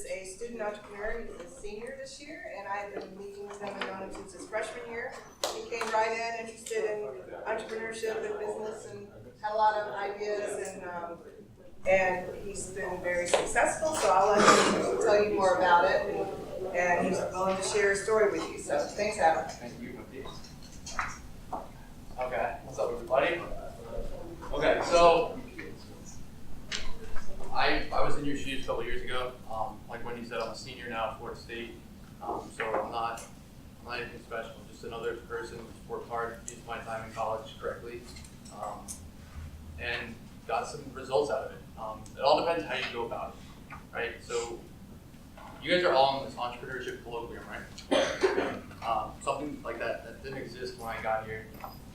a student entrepreneur. He's a senior this year, and I have been meeting with him and known him since his freshman year. He came right in, interested in entrepreneurship and business, and had a lot of ideas, and he's been very successful, so I'll let him tell you more about it, and he's willing to share his story with you. So thanks, Adam. Thank you. Okay, what's up, everybody? Okay, so I was in your shoes a couple years ago. Like when you said, I'm a senior now at Florida State, so I'm not anything special. Just another person who's worked hard, used my time in college correctly, and got some results out of it. It all depends how you go about it, right? So you guys are all in this entrepreneurship colloquium, right? Something like that didn't exist when I got here.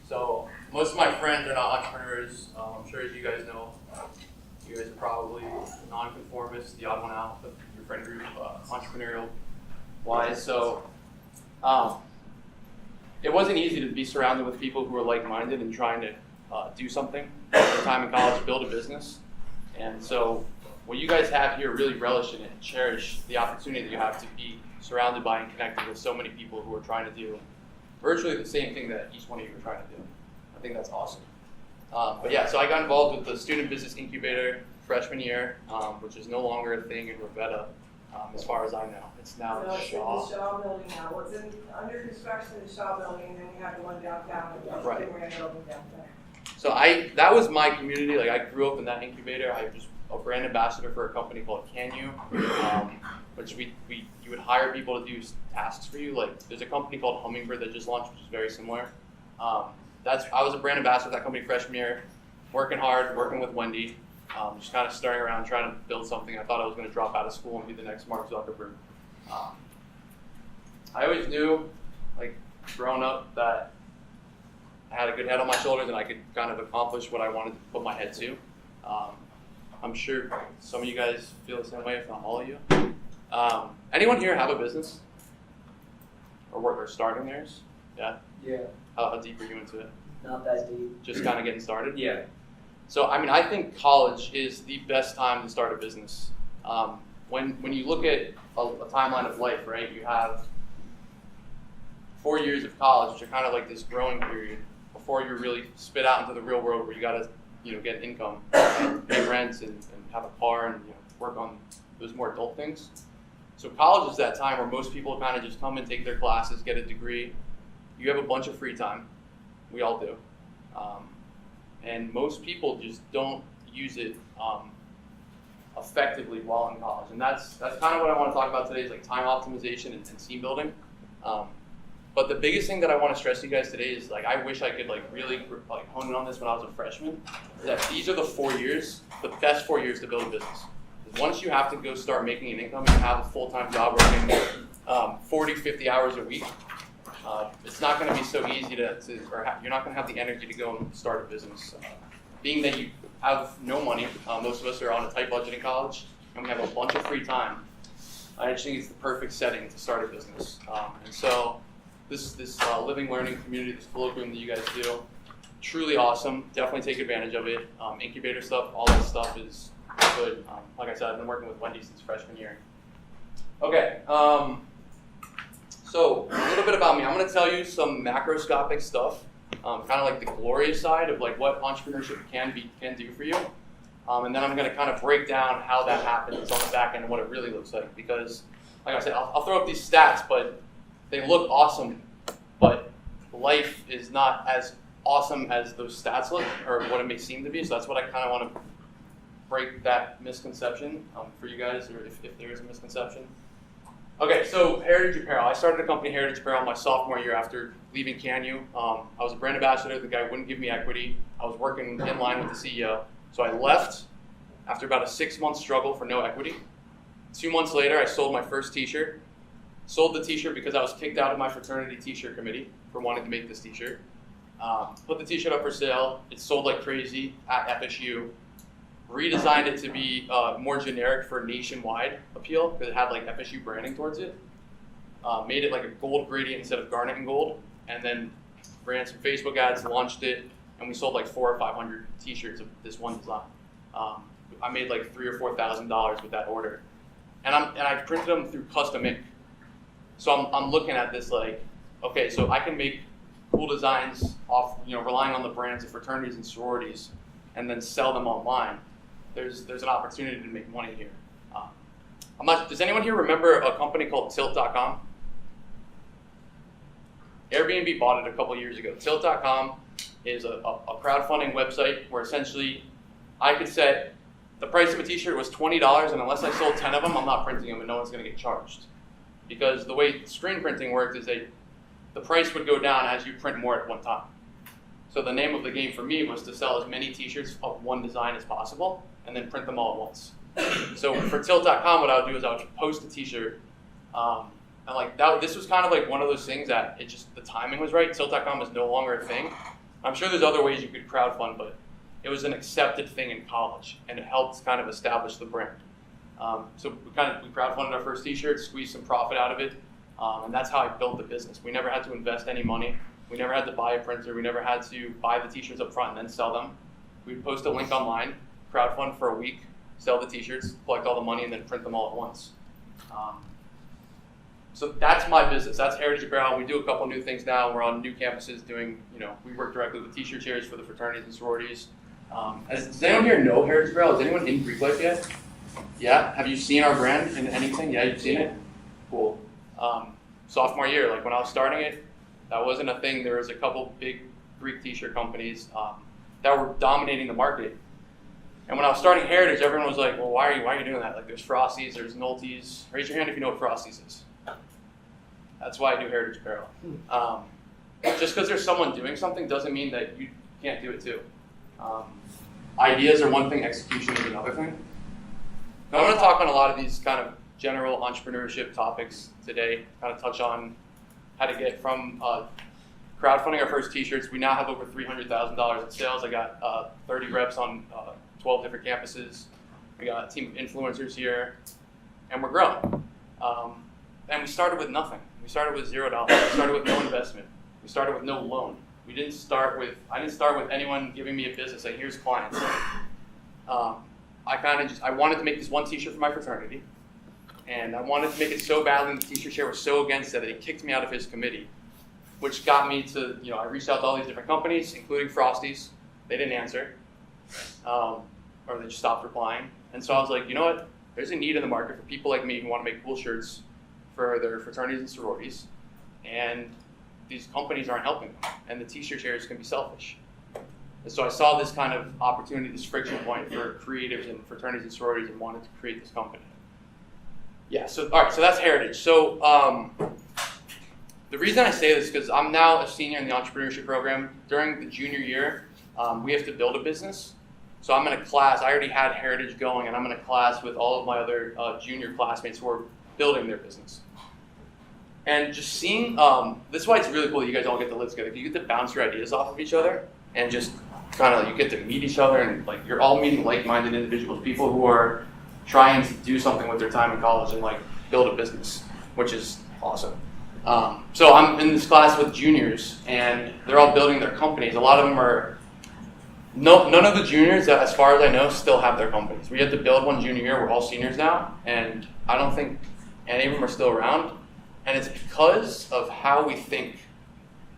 So most of my friends are not entrepreneurs. I'm sure, as you guys know, you guys are probably non-conformists, the odd one out of your friend group, entrepreneurial wise. So it wasn't easy to be surrounded with people who were like-minded and trying to do something at the time in college, build a business. And so what you guys have here, really relish in it and cherish the opportunity that you have to be surrounded by and connected with so many people who are trying to do virtually the same thing that each one of you are trying to do. I think that's awesome. But yeah, so I got involved with the Student Business Incubator freshman year, which is no longer a thing in Ravenna, as far as I know. It's now No, it's in Shaw. the Shaw building now. What's under construction in the Shaw building, and then we have the one downtown, and Right. we're building downtown. So that was my community. Like, I grew up in that incubator. I was a brand ambassador for a company called CanU, which you would hire people to do tasks for you. Like, there's a company called Hummingbird that just launched, which is very similar. I was a brand ambassador for that company freshman year, working hard, working with Wendy, just kind of stirring around, trying to build something. I thought I was going to drop out of school and be the next Mark Zuckerberg. I always knew, like, growing up, that I had a good head on my shoulders and I could kind of accomplish what I wanted to put my head to. I'm sure some of you guys feel the same way, if not all of you. Anyone here have a business? Or starting theirs? Yeah? Yeah, How deep are you into it? not that deep. Just kind of getting started? Yeah. So, I mean, I think college is the best time to start a business. When you look at a timeline of life, right, you have 4 years of college, which are kind of like this growing period before you're really spit out into the real world where you got to, get income, pay rent, and have a car, and work on those more adult things. So college is that time where most people kind of just come and take their classes, get a degree. You have a bunch of free time. We all do. And most people just don't use it effectively while in college. And that's kind of what I want to talk about today, is like time optimization and team building. But the biggest thing that I want to stress to you guys today is, like, I wish I could really hone in on this when I was a freshman, that these are the 4 years, the best 4 years to build a business. Once you have to go start making an income and have a full-time job working 40, 50 hours a week, it's not going to be so easy you're not going to have the energy to go and start a business. Being that you have no money, most of us are on a tight budget in college, and we have a bunch of free time, I just think it's the perfect setting to start a business. And so this living learning community, this colloquium that you guys do, truly awesome. Definitely take advantage of it. Incubator stuff, all that stuff is good. Like I said, I've been working with Wendy since freshman year. Okay, so a little bit about me. I'm going to tell you some macroscopic stuff, kind of like the glorious side of like what entrepreneurship can do for you. And then I'm going to kind of break down how that happens on the back end and what it really looks like. Because, like I said, I'll throw up these stats, but they look awesome. But life is not as awesome as those stats look, or what it may seem to be. So that's what I kind of want to break that misconception for you guys, or if there is a misconception. Okay, so Heritage Apparel. I started a company, Heritage Apparel, my sophomore year after leaving CanU. I was a brand ambassador. The guy wouldn't give me equity. I was working in line with the CEO. So I left after about a 6-month struggle for no equity. 2 months later, I sold my first t-shirt. Sold the t-shirt because I was kicked out of my fraternity t-shirt committee for wanting to make this t-shirt. Put the t-shirt up for sale. It sold like crazy at FSU. Redesigned it to be more generic for nationwide appeal because it had like FSU branding towards it. Made it like a gold gradient instead of garnet and gold, and then ran some Facebook ads, launched it, and we sold like 400 or 500 t-shirts of this one design. I made like $3,000 or $4,000 with that order. and I printed them through custom ink. So I'm looking at this like, okay, so I can make cool designs off, relying on the brands of fraternities and sororities, and then sell them online. There's an opportunity to make money here. Does anyone here remember a company called Tilt.com? Airbnb bought it a couple years ago. Tilt.com is a crowdfunding website where essentially I could set the price of a t-shirt was $20, and unless I sold 10 of them, I'm not printing them and no one's going to get charged. Because the way screen printing worked is the price would go down as you print more at one time. So the name of the game for me was to sell as many t-shirts of one design as possible and then print them all at once. So for Tilt.com, what I would do is I would post a t-shirt, and like this was kind of like one of those things that the timing was right. Tilt.com is no longer a thing. I'm sure there's other ways you could crowdfund, but it was an accepted thing in college, and it helped kind of establish the brand. So we crowdfunded our first t-shirt, squeezed some profit out of it, and that's how I built the business. We never had to invest any money. We never had to buy a printer. We never had to buy the t-shirts up front and then sell them. We'd post a link online, crowdfund for a week, sell the t-shirts, collect all the money, and then print them all at once. So that's my business. That's Heritage Apparel. We do a couple new things now. We're on new campuses doing, we work directly with t-shirt chairs for the fraternities and sororities. Does anyone here know Heritage Apparel? Is anyone in Greek life yet? Yeah? Have you seen our brand in anything? Yeah, you've seen it? Cool. Sophomore year, like when I was starting it, that wasn't a thing. There was a couple big Greek t-shirt companies that were dominating the market. And when I was starting Heritage, everyone was like, well, why are you doing that? Like, there's Frosties, there's Nolties. Raise your hand if you know what Frosties is. That's why I do Heritage Apparel. Just because there's someone doing something doesn't mean that you can't do it too. Ideas are one thing, execution is another thing. Now, I'm going to talk on a lot of these kind of general entrepreneurship topics today, kind of touch on how to get from crowdfunding our first t-shirts. We now have over $300,000 in sales. I got 30 reps on 12 different campuses. We got a team of influencers here, and we're growing. And we started with nothing. We started with $0. We started with no investment. We started with no loan. I didn't start with anyone giving me a business, like here's clients. I wanted to make this one t-shirt for my fraternity, and I wanted to make it so badly, and the t-shirt chair was so against it that he kicked me out of his committee, which got me to, I reached out to all these different companies, including Frosties. They didn't answer, or they just stopped replying. And so I was like, you know what? There's a need in the market for people like me who want to make cool shirts for their fraternities and sororities, and these companies aren't helping them, and the t-shirt chairs can be selfish. And so I saw this kind of opportunity, this friction point for creatives and fraternities and sororities, and wanted to create this company. Yeah, so all right, so that's Heritage. So the reason I say this is because I'm now a senior in the entrepreneurship program. During the junior year, we have to build a business. So I'm in a class, I already had Heritage going, and I'm in a class with all of my other junior classmates who are building their business. And just seeing, this is why it's really cool that you guys all get to live together. You get to bounce your ideas off of each other, and just kind of, you get to meet each other, and like you're all meeting like-minded individuals, people who are trying to do something with their time in college and like build a business, which is awesome. So I'm in this class with juniors, and they're all building their companies. A lot of them are, none of the juniors, as far as I know, still have their companies. We had to build one junior year. We're all seniors now, and I don't think any of them are still around. And it's because of how we think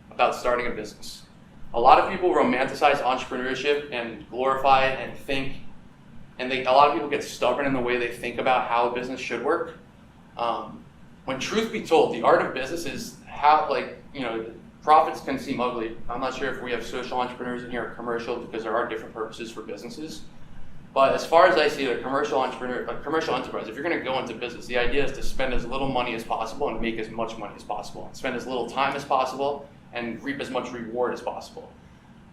about starting a business. A lot of people romanticize entrepreneurship and glorify it and think, and a lot of people get stubborn in the way they think about how a business should work. When truth be told, the art of business is how, profits can seem ugly. I'm not sure if we have social entrepreneurs in here or commercial, because there are different purposes for businesses. But as far as I see it, a commercial enterprise, if you're going to go into business, the idea is to spend as little money as possible and make as much money as possible. Spend as little time as possible and reap as much reward as possible.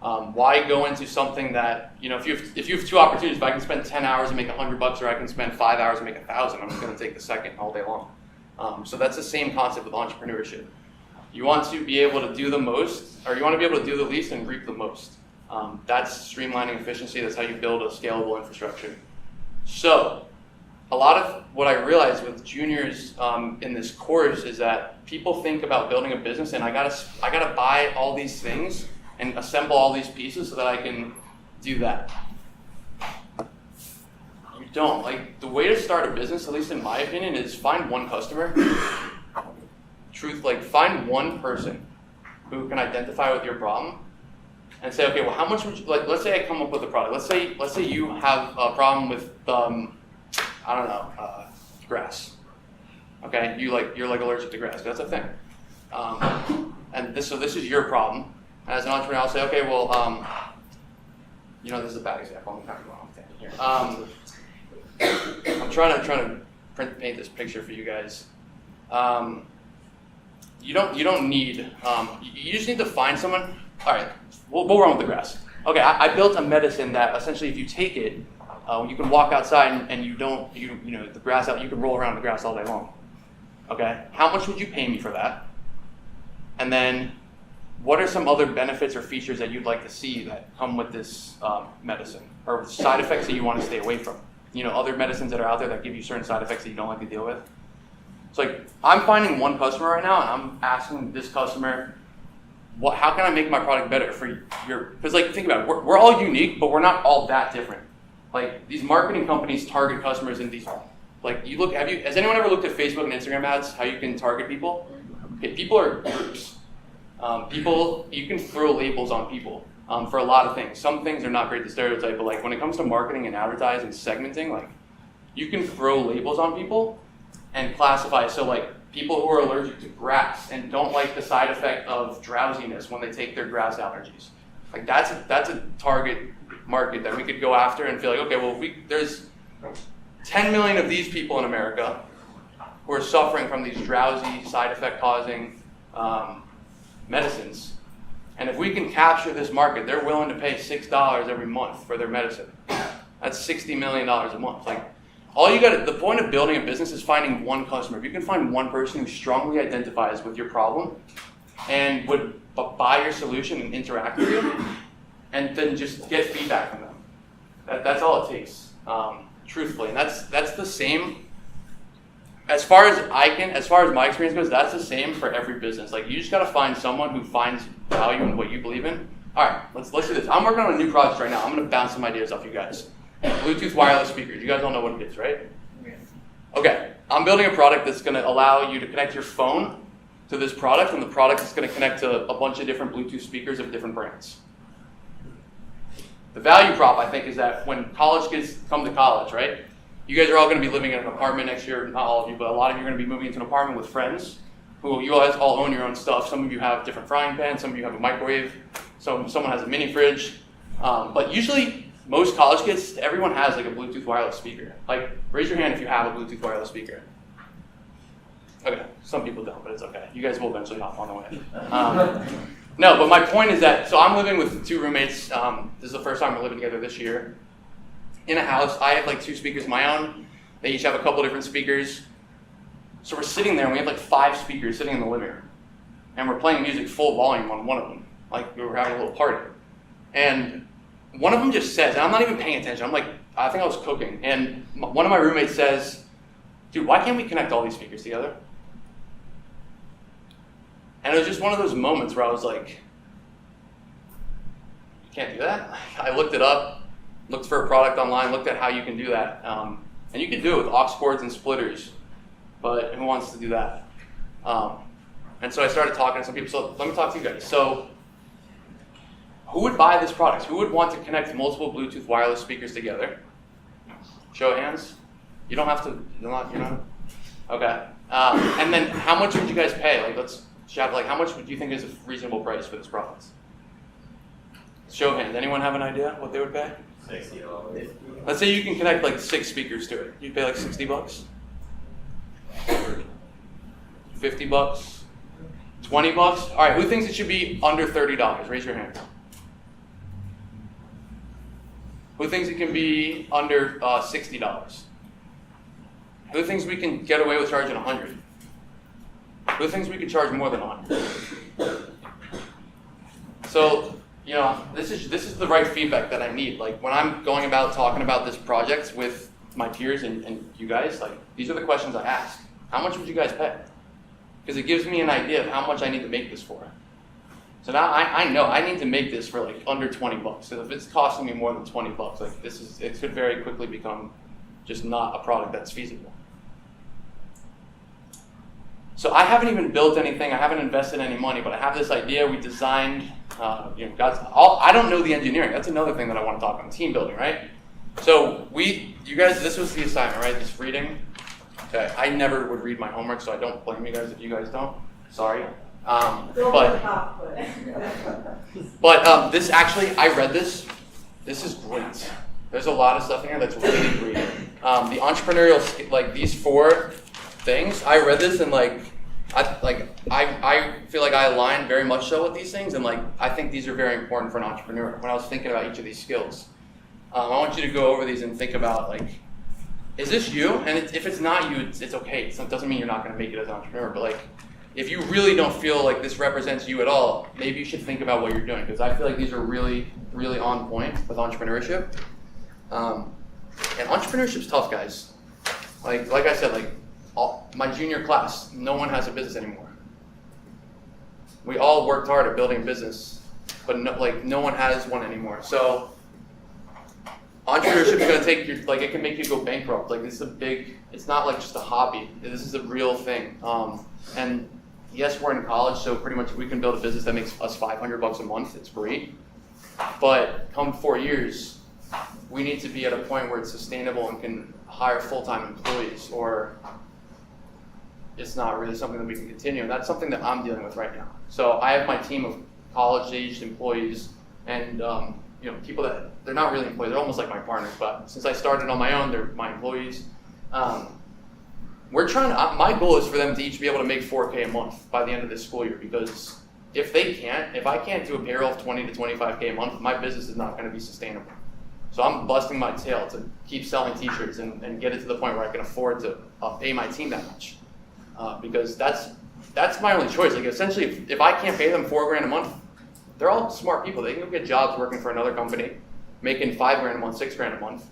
Why go into something that, if you have two opportunities, if I can spend 10 hours and make $100, or I can spend 5 hours and make 1,000, I'm just going to take the second all day long. So that's the same concept with entrepreneurship. You want to be able to do the most, or you want to be able to do the least and reap the most. That's streamlining efficiency. That's how you build a scalable infrastructure. So a lot of what I realized with juniors in this course is that people think about building a business, and I gotta buy all these things and assemble all these pieces so that I can do that. You don't. Like, the way to start a business, at least in my opinion, is find one customer. Find one person who can identify with your problem and say, okay, well, how much would you, like, let's say I come up with a product. Let's say you have a problem with, grass. Okay, you're allergic to grass. That's a thing. So this is your problem. And as an entrepreneur, I'll say, okay, well, this is a bad example. I'm kind of wrong here. I'm trying to paint this picture for you guys. You don't need. You just need to find someone. All right, we'll run with the grass. Okay, I built a medicine that essentially, if you take it, you can walk outside and the grass out. You can roll around the grass all day long. Okay, how much would you pay me for that? And then, what are some other benefits or features that you'd like to see that come with this medicine, or side effects that you want to stay away from? Other medicines that are out there that give you certain side effects that you don't like to deal with. So, like, I'm finding one customer right now, and I'm asking this customer, how can I make my product better for because, like, think about it, we're all unique, but we're not all that different. Like, these marketing companies target customers in these, like, has anyone ever looked at Facebook and Instagram ads, how you can target people? Okay, people are groups. You can throw labels on people for a lot of things. Some things are not great to stereotype, but like when it comes to marketing and advertising, segmenting, like you can throw labels on people and classify. So like people who are allergic to grass and don't like the side effect of drowsiness when they take their grass allergies. Like that's a target market that we could go after and feel like, okay, well, there's 10 million of these people in America who are suffering from these drowsy, side effect causing medicines. And if we can capture this market, they're willing to pay $6 every month for their medicine. That's $60 million a month. Like, the point of building a business is finding one customer. If you can find one person who strongly identifies with your problem and would buy your solution and interact with you, and then just get feedback from them. That's all it takes, truthfully. And that's the same. As far as my experience goes, that's the same for every business. Like, you just gotta find someone who finds value in what you believe in. All right, let's do this. I'm working on a new project right now. I'm gonna bounce some ideas off you guys. Bluetooth wireless speakers. You guys all know what it is, right? Okay, I'm building a product that's gonna allow you to connect your phone to this product, and the product is gonna connect to a bunch of different Bluetooth speakers of different brands. The value prop, I think, is that when college kids come to college, right? You guys are all going to be living in an apartment next year. Not all of you, but a lot of you are going to be moving into an apartment with friends who you guys all own your own stuff. Some of you have different frying pans. Some of you have a microwave. Someone has a mini fridge. But usually, most college kids, everyone has like a Bluetooth wireless speaker. Like, raise your hand if you have a Bluetooth wireless speaker. Okay, some people don't, but it's okay. You guys will eventually hop on the way. No, but my point is that, so I'm living with two roommates. This is the first time we're living together this year. In a house, I have like 2 speakers of my own. They each have a couple different speakers. So we're sitting there and we have like 5 speakers sitting in the living room. And we're playing music full volume on one of them. Like we were having a little party. And one of them just says, and I'm not even paying attention, I think I was cooking. And one of my roommates says, dude, why can't we connect all these speakers together? And it was just one of those moments where I was like, you can't do that? I looked it up. Looked for a product online, looked at how you can do that. And you can do it with aux cords and splitters, but who wants to do that? And so I started talking to some people. So let me talk to you guys. So who would buy this product? Who would want to connect multiple Bluetooth wireless speakers together? Show of hands. You don't have to, you're not. Okay. And then how much would you guys pay? Like, let's shout, like, how much would you think is a reasonable price for this product? Show of hands. Anyone have an idea what they would pay? $60. Let's say you can connect like 6 speakers to it. You'd pay like $60? $50? $20? All right, who thinks it should be under $30? Raise your hand. Who thinks it can be under $60? Who thinks we can get away with charging $100? Who thinks we can charge more than $100? So, this is the right feedback that I need. Like, when I'm going about talking about this project with my peers and you guys, like, these are the questions I ask. How much would you guys pay? Because it gives me an idea of how much I need to make this for. So now I know I need to make this for like under $20. So if it's costing me more than $20, like it could very quickly become just not a product that's feasible. So I haven't even built anything. I haven't invested any money, but I have this idea. We designed, I don't know the engineering. That's another thing that I want to talk about, team building, right? So you guys, this was the assignment, right? This reading. Okay, I never would read my homework, so I don't blame you guys if you guys don't. Sorry. But this actually, I read this. This is great. There's a lot of stuff in here that's really great. The entrepreneurial, like these 4 things, I read this and I feel like I align very much so with these things, and I think these are very important for an entrepreneur. When I was thinking about each of these skills, I want you to go over these and think about is this you? And if it's not you, it's okay. It doesn't mean you're not going to make it as an entrepreneur, but if you really don't feel like this represents you at all, maybe you should think about what you're doing, because I feel like these are really, really on point with entrepreneurship. And entrepreneurship's tough, guys. Like I said, my junior class, no one has a business anymore. We all worked hard at building a business, but no one has one anymore. So entrepreneurship is going to take you, it can make you go bankrupt. This is it's not just a hobby. This is a real thing. And yes, we're in college, so pretty much if we can build a business that makes us $500 a month, it's great. But come 4 years, we need to be at a point where it's sustainable and can hire full-time employees, or it's not really something that we can continue. And that's something that I'm dealing with right now. So I have my team of college-aged employees and people that they're not really employees, they're almost like my partners, but since I started on my own, they're my employees. We're trying to, my goal is for them to each be able to make $4K a month by the end of this school year, because if I can't do a payroll of $20 to $25K a month, my business is not going to be sustainable. So I'm busting my tail to keep selling t-shirts and get it to the point where I can afford to pay my team that much. Because that's my only choice. Essentially, if I can't pay them $4,000 a month, they're all smart people. They can go get jobs working for another company, making $5,000 a month, $6,000 a month.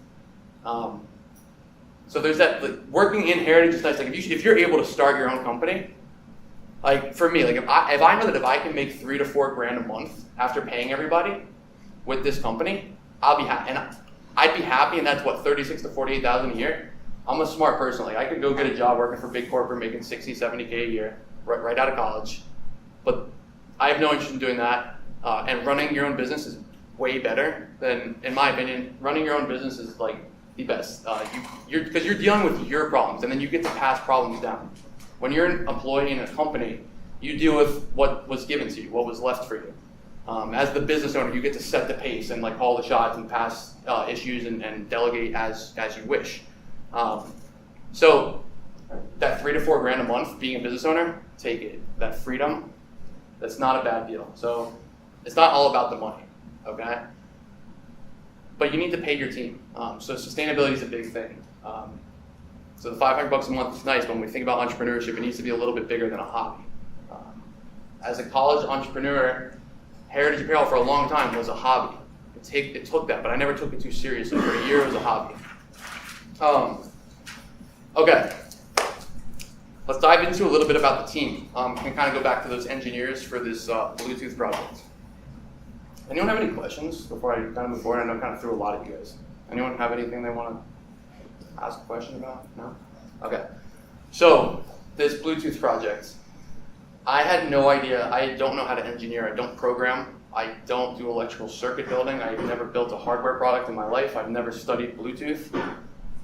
So there's that. Working in Heritage is nice. If you're able to start your own company, for me, if I know that if I can make $3,000 to $4,000 a month after paying everybody with this company, I'll be happy. And I'd be happy, and that's what, $36,000 to $48,000 a year. I'm a smart person. I could go get a job working for big corporate, making $60,000, $70K a year right out of college, but I have no interest in doing that. And running your own business is way better than, in my opinion, running your own business is the best. Because you're dealing with your problems, and then you get to pass problems down. When you're an employee in a company, you deal with what was given to you, what was left for you. As the business owner, you get to set the pace and call the shots and pass issues and delegate as you wish. So that $3,000 to $4,000 a month being a business owner, take it. That freedom, that's not a bad deal. So it's not all about the money, okay? But you need to pay your team. So sustainability is a big thing. So the $500 a month is nice, but when we think about entrepreneurship, it needs to be a little bit bigger than a hobby. As a college entrepreneur, Heritage Apparel for a long time was a hobby. It took that, but I never took it too seriously. For a year, it was a hobby. Okay. Let's dive into a little bit about the team. We can kind of go back to those engineers for this Bluetooth project. Anyone have any questions before I kind of move forward? I know I kind of threw a lot at you guys. Anyone have anything they want to ask a question about? No? Okay. So, this Bluetooth project, I had no idea. I don't know how to engineer. I don't program. I don't do electrical circuit building. I've never built a hardware product in my life. I've never studied Bluetooth.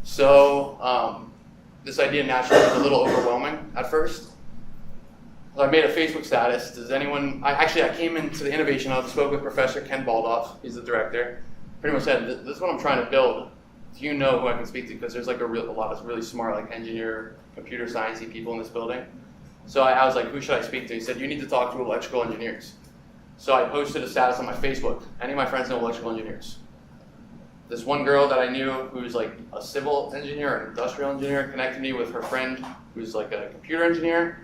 So, this idea naturally was a little overwhelming at first. I made a Facebook status. Does anyone, I came into the Innovation Hub, spoke with Professor Ken Baldoff, he's the director, pretty much said, this is what I'm trying to build. Do you know who I can speak to? Because there's a lot of really smart engineer, computer sciencey people in this building. So I was like, who should I speak to? He said, you need to talk to electrical engineers. So I posted a status on my Facebook. Any of my friends know electrical engineers. This one girl that I knew who's a civil engineer or an industrial engineer connected me with her friend who's a computer engineer.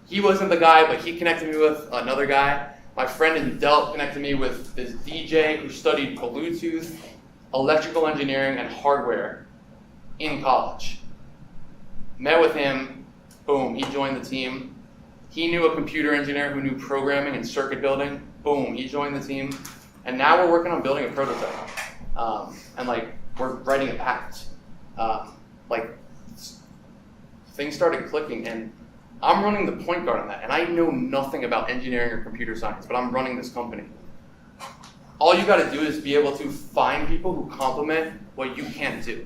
He wasn't the guy, but he connected me with another guy. My friend in Delft connected me with this DJ who studied Bluetooth, electrical engineering, and hardware in college. Met with him, boom, he joined the team. He knew a computer engineer who knew programming and circuit building, boom, he joined the team. And now we're working on building a prototype. And we're writing a patent. like things started clicking, and I'm running the point guard on that, and I know nothing about engineering or computer science, but I'm running this company. All you got to do is be able to find people who complement what you can't do.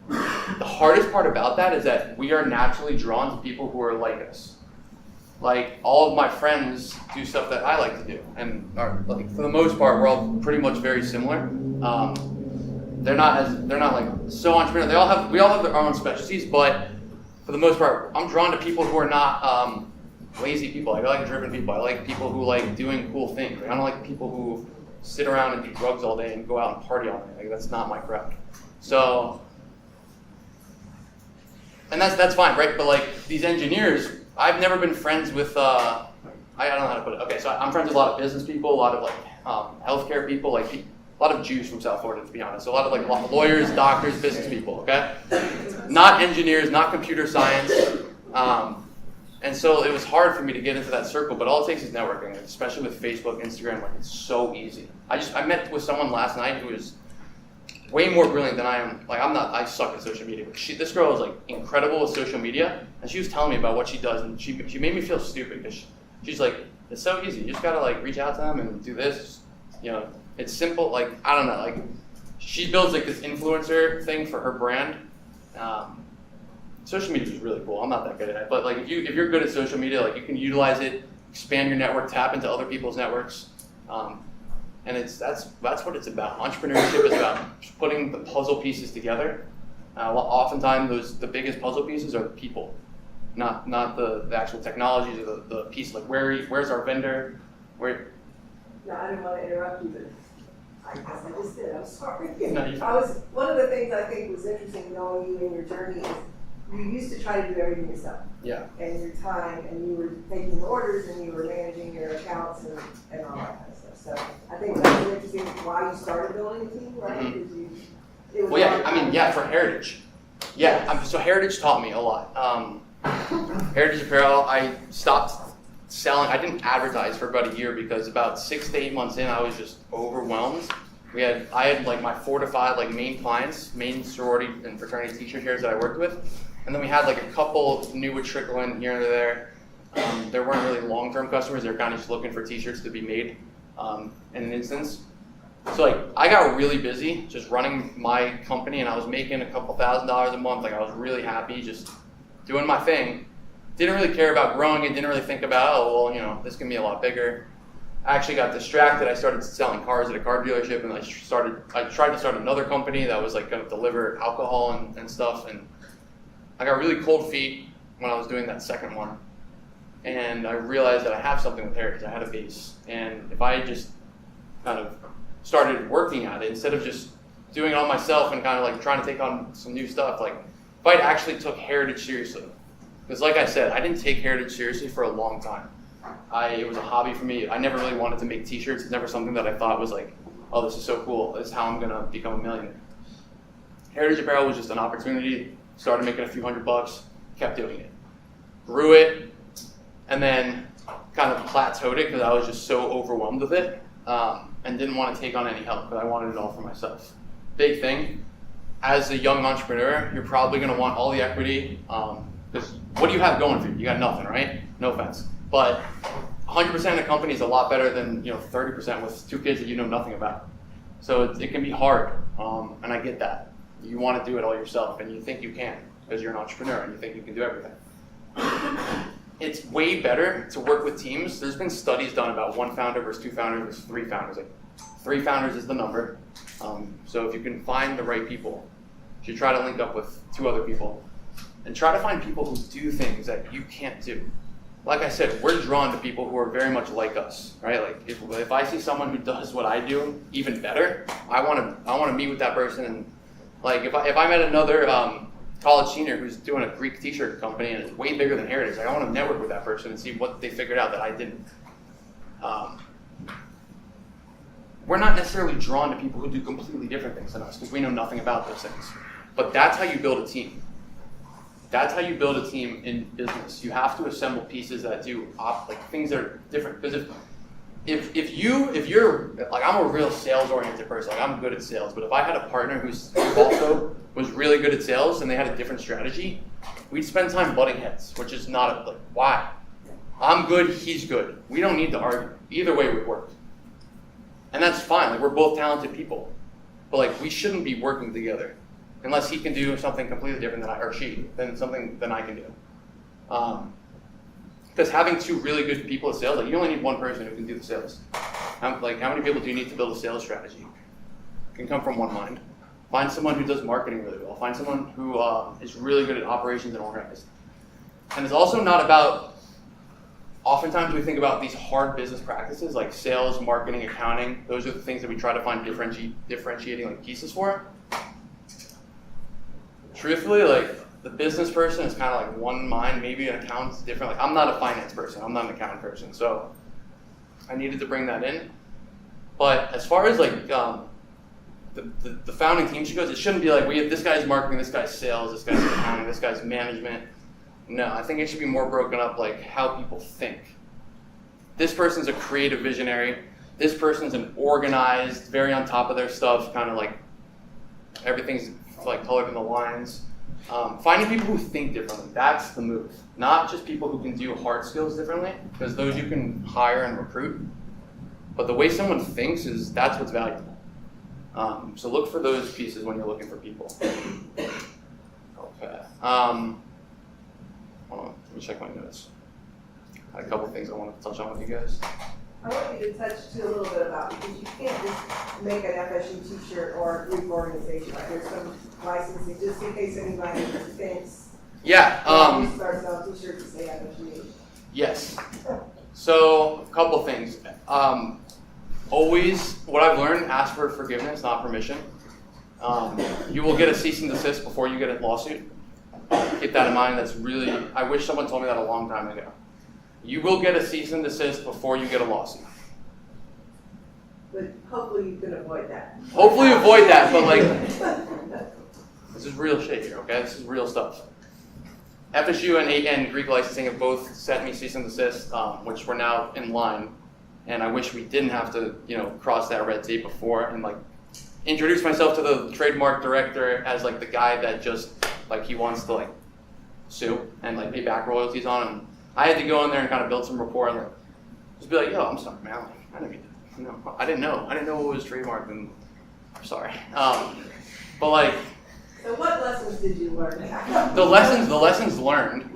The hardest part about that is that we are naturally drawn to people who are like us. Like, all of my friends do stuff that I like to do, and are, like, for the most part, we're all pretty much very similar. They're not like so entrepreneurial. We all have their own specialties, but for the most part, I'm drawn to people who are not lazy people. Like, I like driven people. I like people who like doing cool things. Like, I don't like people who sit around and do drugs all day and go out and party all day. Like, that's not my crowd. So, and that's fine, right? But like these engineers, I've never been friends with. I don't know how to put it. Okay, so I'm friends with a lot of business people, a lot of like healthcare people, like a lot of Jews from South Florida, to be honest. So a lot of lawyers, doctors, business people. Okay, not engineers, not computer science. And so it was hard for me to get into that circle, but all it takes is networking, especially with Facebook, Instagram. Like, it's so easy. I met with someone last night who is way more brilliant than I am. Like, I suck at social media. But this girl is like incredible with social media, and she was telling me about what she does, and she made me feel stupid because she's like, it's so easy. You just gotta like reach out to them and do this. You know, it's simple. Like, I don't know. Like, she builds like this influencer thing for her brand. Social media is really cool. I'm not that good at it, but like if you're good at social media, like you can utilize it, expand your network, tap into other people's networks, and that's what it's about. Entrepreneurship is about putting the puzzle pieces together. Oftentimes, the biggest puzzle pieces are the people, not the actual technologies or the piece. Like where's our vendor? Where? No, I didn't want to interrupt you, but I guess I just did. I'm sorry. No, One of the things I think was interesting knowing you and your journey is you used to try to do everything yourself. Yeah. And your time, and you were taking orders, and you were managing your accounts and all that kind of stuff. So I think that's interesting why you started building a team, right? Mm-hmm. Well, yeah, for Heritage. Yeah, so Heritage taught me a lot. Heritage Apparel, I stopped selling. I didn't advertise for about a year because about 6 to 8 months in, I was just overwhelmed. I had like my 4 to 5 like main clients, main sorority and fraternity teacher chairs that I worked with, and then we had like a couple new would trickle in here and there. There weren't really long-term customers; they were kind of just looking for T-shirts to be made in an instance. So like I got really busy just running my company, and I was making a couple $1,000s a month. Like I was really happy just doing my thing. Didn't really care about growing it. Didn't really think about this can be a lot bigger. I actually got distracted. I started selling cars at a car dealership, and I tried to start another company that was like going to deliver alcohol and stuff. And I got really cold feet when I was doing that second one. And I realized that I have something with Heritage. I had a base. And if I just kind of started working at it, instead of just doing it on myself and kind of like trying to take on some new stuff, like if I actually took Heritage seriously. Because like I said, I didn't take Heritage seriously for a long time. It was a hobby for me. I never really wanted to make T-shirts. It's never something that I thought was like, oh, this is so cool. This is how I'm gonna become a millionaire. Heritage Apparel was just an opportunity. Started making a few $100, kept doing it. Grew it, and then kind of plateaued it because I was just so overwhelmed with it and didn't want to take on any help because I wanted it all for myself. Big thing, as a young entrepreneur, you're probably gonna want all the equity because what do you have going for you? You got nothing, right? No offense. But 100% of the company is a lot better than 30% with 2 kids that you know nothing about. So it can be hard, and I get that. You want to do it all yourself, and you think you can because you're an entrepreneur and you think you can do everything. It's way better to work with teams. There's been studies done about 1 founder versus 2 founders versus 3 founders. Like 3 founders is the number. So if you can find the right people, you should try to link up with 2 other people and try to find people who do things that you can't do. Like I said, we're drawn to people who are very much like us, right? Like if I see someone who does what I do even better, I want to meet with that person. And like if I met another college senior who's doing a Greek T-shirt company and it's way bigger than Heritage, I want to network with that person and see what they figured out that I didn't. We're not necessarily drawn to people who do completely different things than us because we know nothing about those things. But that's how you build a team. That's how you build a team in business. You have to assemble pieces that do things that are different. Because if you're like, I'm a real sales oriented person. Like, I'm good at sales, but if I had a partner who also was really good at sales and they had a different strategy, we'd spend time butting heads, which is not like, why? I'm good, he's good. We don't need to argue. Either way would work. And that's fine. Like, we're both talented people. But like, we shouldn't be working together unless he can do something completely different than than I can do. Because having two really good people at sales, like, you only need one person who can do the sales. How many people do you need to build a sales strategy? It can come from one mind. Find someone who does marketing really well. Find someone who is really good at operations and organized. And it's also not about, oftentimes we think about these hard business practices like sales, marketing, accounting. Those are the things that we try to find differentiating like pieces for. Truthfully, like, the business person is kind of like one mind, maybe an accountant's different. Like, I'm not a finance person, I'm not an accounting person, so I needed to bring that in. But as far as like the founding team goes, it shouldn't be like, we have this guy's marketing, this guy's sales, this guy's accounting, this guy's management. No, I think it should be more broken up like how people think. This person's a creative visionary. This person's an organized, very on top of their stuff, kind of like everything's like colored in the lines. Finding people who think differently, that's the move. Not just people who can do hard skills differently, because those you can hire and recruit. But the way someone thinks that's what's valuable. So look for those pieces when you're looking for people. Okay. Hold on, let me check my notes. I had a couple things I wanted to touch on with you guys. I want you to touch too a little bit about, because you can't just make an FSU t-shirt or a group organization. Like, there's some licensing, just in case anybody thinks. Yeah. Start selling t-shirts to say FSU. Yes. So a couple things. Always, what I've learned, ask for forgiveness, not permission. You will get a cease and desist before you get a lawsuit. Keep that in mind. That's really, I wish someone told me that a long time ago. You will get a cease and desist before you get a lawsuit. But hopefully you can avoid that. Hopefully avoid that, but like, this is real shit here, okay? This is real stuff. FSU and Greek licensing have both sent me cease and desist, which we're now in line. And I wish we didn't have to, cross that red tape before and like introduce myself to the trademark director as like the guy that just like he wants to like sue and like pay back royalties on him. I had to go in there and kind of build some rapport and like just be like, yo, I'm sorry, man. Like, I didn't mean to, I didn't know what was trademarked, and I'm sorry. But like, so what lessons did you learn? the lessons learned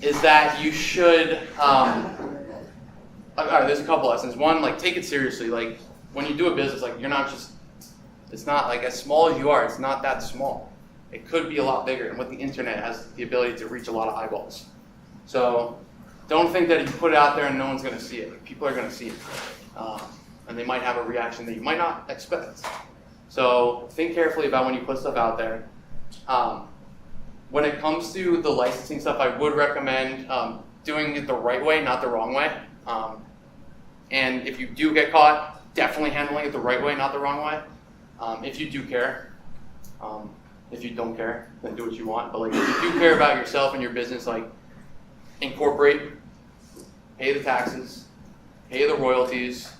is that you should. All right, there's a couple lessons. One, like, take it seriously. Like, when you do a business, like, you're not just. It's not like as small as you are. It's not that small. It could be a lot bigger, and with the internet, it has the ability to reach a lot of eyeballs. So don't think that if you put it out there and no one's going to see it. Like, people are going to see it, and they might have a reaction that you might not expect. So think carefully about when you put stuff out there. When it comes to the licensing stuff, I would recommend doing it the right way, not the wrong way. And if you do get caught, definitely handling it the right way, not the wrong way. If you do care. If you don't care, then do what you want. But like, if you do care about yourself and your business, like, incorporate, pay the taxes, pay the royalties.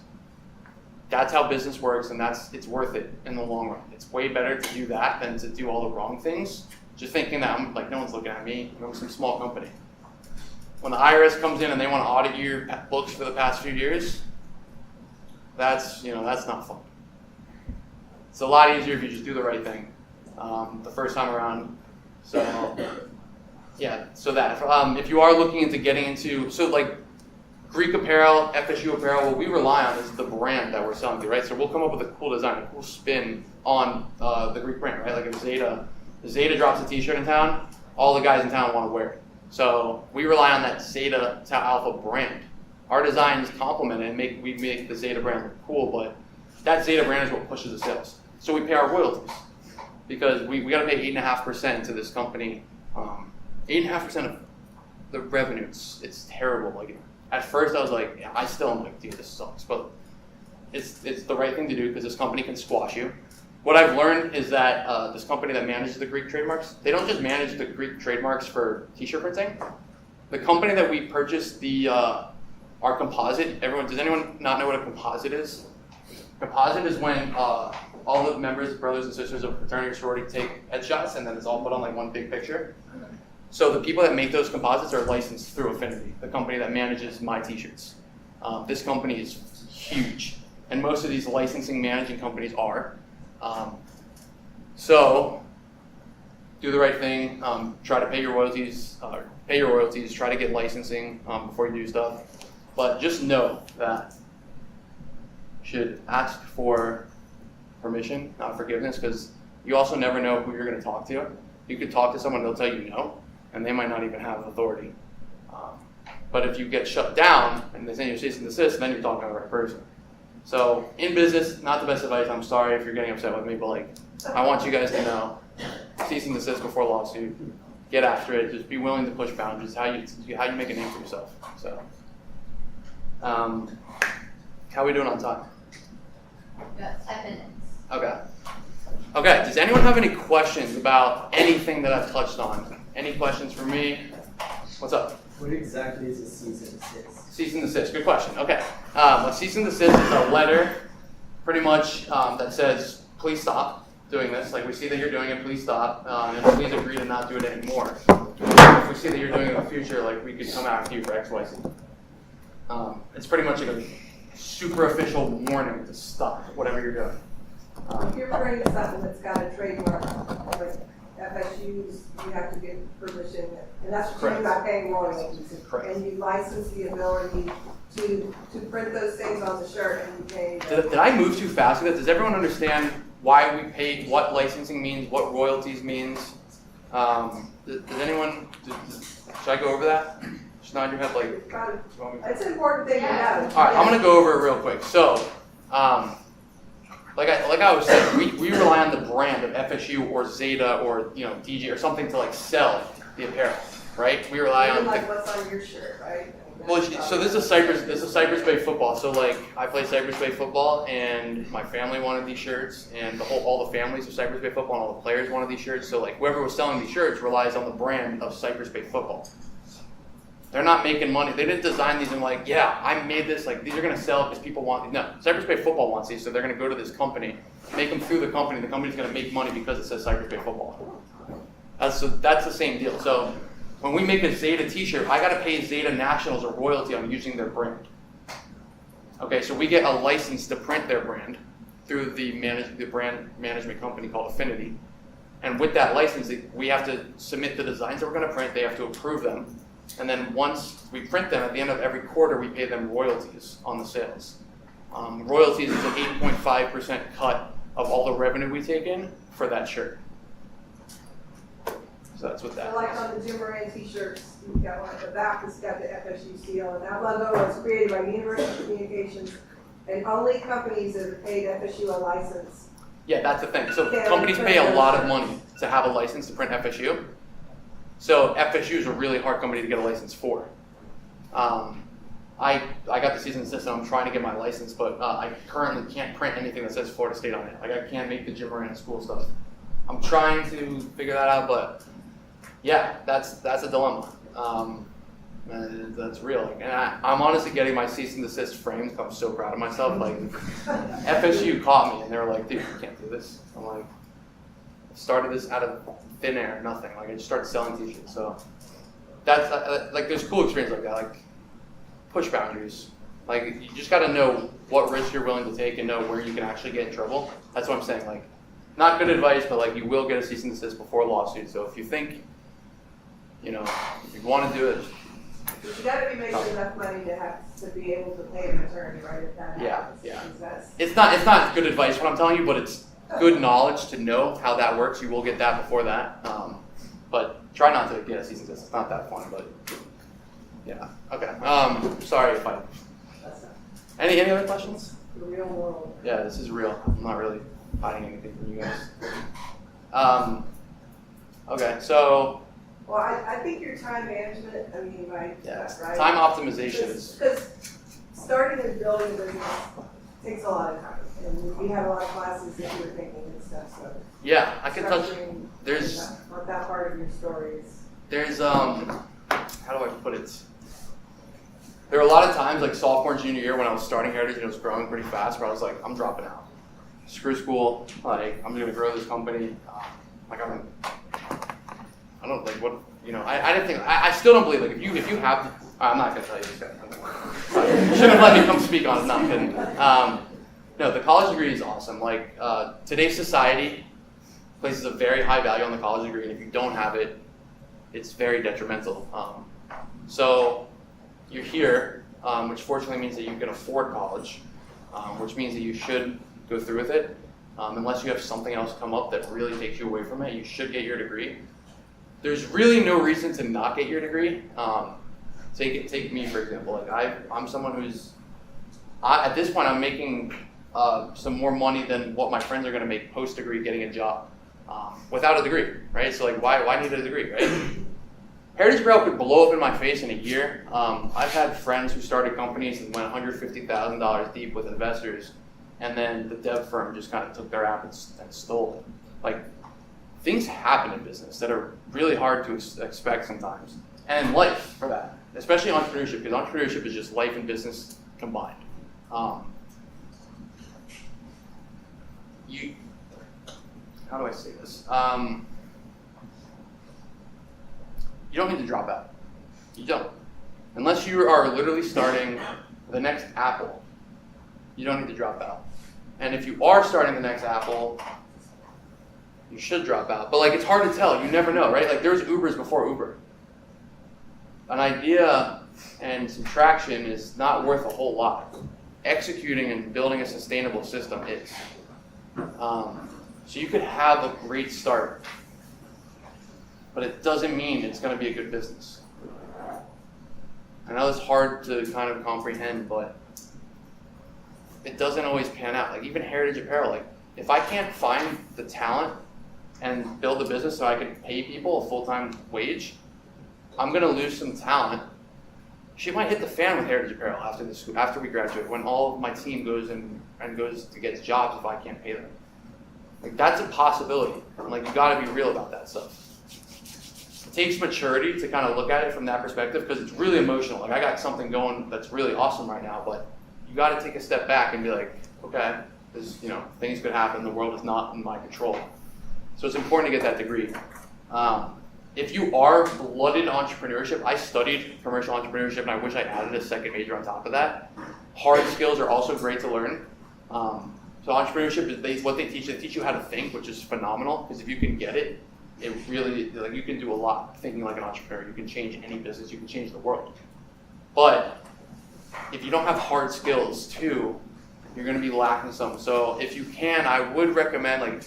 That's how business works, and it's worth it in the long run. It's way better to do that than to do all the wrong things. Just thinking that I'm like, no one's looking at me. I'm some small company. When the IRS comes in and they want to audit your books for the past few years, that's not fun. It's a lot easier if you just do the right thing the first time around. So yeah, so that if you are looking into getting into, so like Greek apparel, FSU apparel, what we rely on is the brand that we're selling to, right? So we'll come up with a cool design, a cool spin on the Greek brand, right? Like if Zeta drops a t-shirt in town, all the guys in town want to wear it. So we rely on that Zeta to Alpha brand. Our designs complement it and we make the Zeta brand look cool, but that Zeta brand is what pushes the sales. So we pay our royalties because we got to pay 8.5% to this company. 8.5% of the revenue. It's terrible. Like, at first I was like, yeah, I still am like, dude, this sucks. But it's the right thing to do because this company can squash you. What I've learned is that this company that manages the Greek trademarks, they don't just manage the Greek trademarks for t-shirt printing. the company that we purchased our composite, does anyone not know what a composite is? Composite is when all the members, brothers and sisters of fraternity or sorority take headshots and then it's all put on like one big picture. So the people that make those composites are licensed through Affinity, the company that manages my t-shirts. This company is huge, and most of these licensing managing companies are. So do the right thing, try to pay your royalties, try to get licensing before you do stuff. But just know that you should ask for permission, not forgiveness, because you also never know who you're going to talk to. You could talk to someone, they'll tell you no, and they might not even have authority. But if you get shut down and they send you cease and desist, then you're talking to the right person. So in business, not the best advice. I'm sorry if you're getting upset with me, but like, I want you guys to know, cease and desist before lawsuit. Get after it. Just be willing to push boundaries. How you make a name for yourself. So, how are we doing on time? Got 10 minutes. Okay. Okay. Does anyone have any questions about anything that I've touched on? Any questions for me? What's up? What exactly is a cease and desist? Cease and desist. Good question. Okay. A cease and desist is a letter, pretty much, that says, please stop doing this. Like, we see that you're doing it, please stop, and please agree to not do it anymore. If we see that you're doing it in the future, like, we could come after you for X, Y, Z. It's pretty much like a super official warning to stop whatever you're doing. If you're creating something that's got a trademark, like FSU's, you have to get permission, and that's what you mean by paying royalties. Correct. And you license the ability to print those things on the shirt and you pay. Did I move too fast with it? Does everyone understand why we pay, what licensing means, what royalties means? Does anyone, should I go over that? Just nod your head like, It's an important thing to know. all right, I'm going to go over it real quick. So, like I was saying, we rely on the brand of FSU or Zeta or DG or something to like sell the apparel, right? We rely Even on like what's on your shirt, right? well, so this is Cypress Bay football. So like I play Cypress Bay football, and my family wanted these shirts, and all the families of Cypress Bay football and all the players wanted these shirts. So like whoever was selling these shirts relies on the brand of Cypress Bay football. They're not making money. They didn't design these and like, yeah, I made this, like these are going to sell because people want these. No, Cypress Bay football wants these, so they're going to go to this company, make them through the company. The company's going to make money because it says Cypress Bay football. That's the same deal. So when we make a Zeta t-shirt, I got to pay Zeta Nationals a royalty on using their brand. Okay, so we get a license to print their brand through the brand management company called Affinity. And with that license, we have to submit the designs that we're going to print. They have to approve them. And then once we print them, at the end of every quarter, we pay them royalties on the sales. Royalties is an 8.5% cut of all the revenue we take in for that shirt. So that's what that So like is. on the Jim Moran t-shirts, you've got one at the back that's got the FSU seal, and that logo was created by University Communications, and only companies that have paid FSU a license. Yeah, that's the thing. So Yeah, companies print pay a those lot of shirts. money to have a license to print FSU. So FSU is a really hard company to get a license for. I got the cease and desist, and I'm trying to get my license, but I currently can't print anything that says Florida State on it. Like I can't make the Jim Moran school stuff. I'm trying to figure that out, but yeah, that's a dilemma. That's real. And I'm honestly getting my cease and desist framed. I'm so proud of myself. Like FSU caught me, and they were like, "Dude, you can't do this." I'm like, I started this out of thin air, nothing. Like I just started selling t-shirts. So that's like there's cool experience like that. Like push boundaries. Like you just got to know what risk you're willing to take and know where you can actually get in trouble. That's what I'm saying. Like not good advice, but like you will get a cease and desist before a lawsuit. So if you think, if you want to do it. But you gotta be making enough money to be able to pay an attorney, right, if that happens. Yeah. 'Cause that's- It's not good advice what I'm telling you, but it's good knowledge to know how that works. You will get that before that. But try not to get a cease and desist. It's not that fun, but yeah. Okay. Sorry if I. That's not Any other questions? the real world. Yeah, this is real. I'm not really hiding anything from you guys. Okay, so Well, I think your time management, I mean, right? Right? time optimization is. Because starting and building a business takes a lot of time. And we have a lot of classes that you were taking and stuff, so. Yeah, I can touch. structuring There's what that part of your story is. there's how do I put it? There are a lot of times, like sophomore, junior year, when I was starting Heritage and it was growing pretty fast, where I was like, I'm dropping out. Screw school. Like, I'm gonna grow this company. Like, I don't like what you know. I didn't think. I still don't believe. Like, if you have, I'm not gonna tell you this guy. You shouldn't have let me come speak on it. No, I'm kidding. No, the college degree is awesome. Like, today's society places a very high value on the college degree, and if you don't have it, it's very detrimental. So you're here, which fortunately means that you can afford college, which means that you should go through with it. Unless you have something else come up that really takes you away from it, you should get your degree. There's really no reason to not get your degree. Take me for example. Like I'm someone who's at this point I'm making some more money than what my friends are going to make post-degree getting a job without a degree, right? So like why need a degree, right? Heritage Apparel could blow up in my face in a year. I've had friends who started companies and went $150,000 deep with investors, and then the dev firm just kind of took their app and stole it. Like, things happen in business that are really hard to expect sometimes. And in life, for that, especially entrepreneurship, because entrepreneurship is just life and business combined. How do I say this? You don't need to drop out. You don't. Unless you are literally starting the next Apple, you don't need to drop out. And if you are starting the next Apple, you should drop out. But like, it's hard to tell. You never know, right? Like, there's Ubers before Uber. An idea and some traction is not worth a whole lot. Executing and building a sustainable system is. So you could have a great start, but it doesn't mean it's going to be a good business. I know it's hard to kind of comprehend, but it doesn't always pan out. Like even Heritage Apparel, like if I can't find the talent and build a business so I can pay people a full-time wage, I'm going to lose some talent. Shit might hit the fan with Heritage Apparel after we graduate, when all of my team goes to get jobs if I can't pay them. Like that's a possibility. Like you got to be real about that stuff. It takes maturity to kind of look at it from that perspective because it's really emotional. Like I got something going that's really awesome right now, but you got to take a step back and be like, okay, this, things could happen. The world is not in my control. So it's important to get that degree. If you are blooded entrepreneurship, I studied commercial entrepreneurship and I wish I added a second major on top of that. Hard skills are also great to learn. So entrepreneurship is what they teach you how to think, which is phenomenal because if you can get it, it really, like you can do a lot thinking like an entrepreneur. You can change any business, you can change the world. But if you don't have hard skills too, you're going to be lacking some. So if you can, I would recommend, like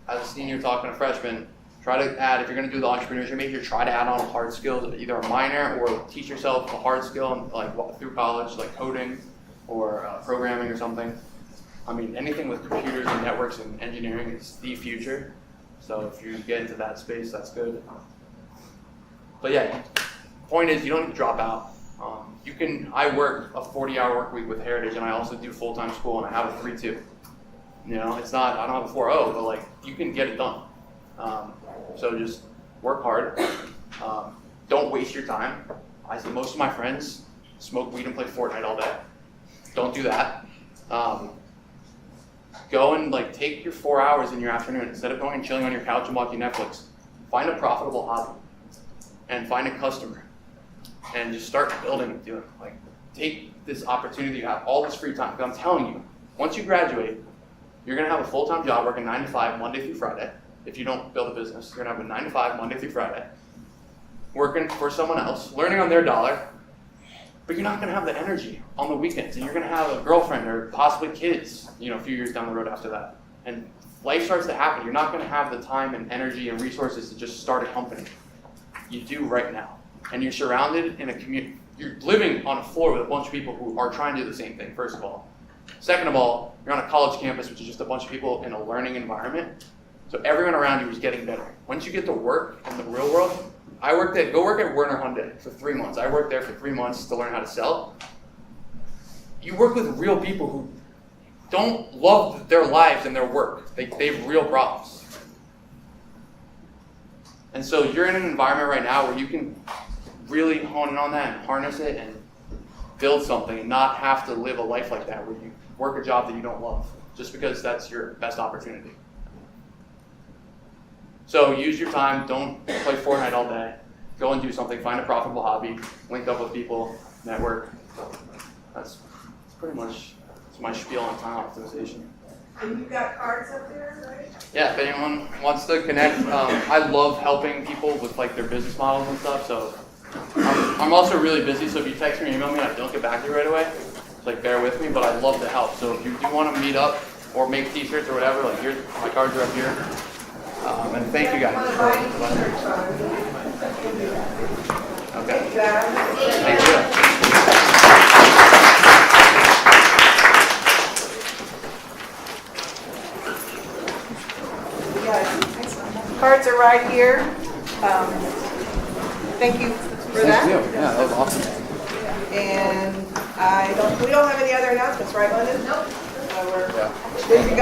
as a senior talking to freshmen, try to add, if you're going to do the entrepreneurship major, try to add on a hard skill, either a minor or teach yourself a hard skill like through college, like coding or programming or something. I mean, anything with computers and networks and engineering is the future. So if you get into that space, that's good. But yeah, point is, you don't need to drop out. I work a 40-hour work week with Heritage, and I also do full-time school, and I have a 3-2. It's not, I don't have a 4-0, but like, you can get it done. So just work hard. Don't waste your time. I see most of my friends smoke weed and play Fortnite all day. Don't do that. Go and like take your 4 hours in your afternoon. Instead of going and chilling on your couch and watching Netflix, find a profitable hobby and find a customer and just start building and doing. Like, take this opportunity you have, all this free time. Because I'm telling you, once you graduate, you're going to have a full-time job working 9 to 5, Monday through Friday. If you don't build a business, you're going to have a 9 to 5, Monday through Friday, working for someone else, learning on their dollar. But you're not going to have the energy on the weekends, and you're going to have a girlfriend or possibly kids, a few years down the road after that. And life starts to happen. You're not going to have the time and energy and resources to just start a company. You do right now. And you're surrounded in a community. You're living on a floor with a bunch of people who are trying to do the same thing, first of all. Second of all, you're on a college campus, which is just a bunch of people in a learning environment. So everyone around you is getting better. Once you get to work in the real world, go work at Werner Hyundai for 3 months. I worked there for 3 months to learn how to sell. You work with real people who don't love their lives and their work. They have real problems. And so you're in an environment right now where you can really hone in on that and harness it and build something and not have to live a life like that where you work a job that you don't love just because that's your best opportunity. So use your time. Don't play Fortnite all day. Go and do something. Find a profitable hobby. Link up with people. Network. That's pretty much my spiel on time optimization. And you've got cards up there, right? Yeah, if anyone wants to connect, I love helping people with like their business models and stuff. So I'm also really busy. So if you text me or email me, I don't get back to you right away. So, like bear with me, but I'd love to help. So if you do want to meet up or make T-shirts or whatever, like here, my cards are up here. And thank you guys. Okay. Thank you. Cards are right here. Thank you for that. Yeah, that was awesome. And we don't have any other announcements, right, London? Nope. We're Yeah. good to go.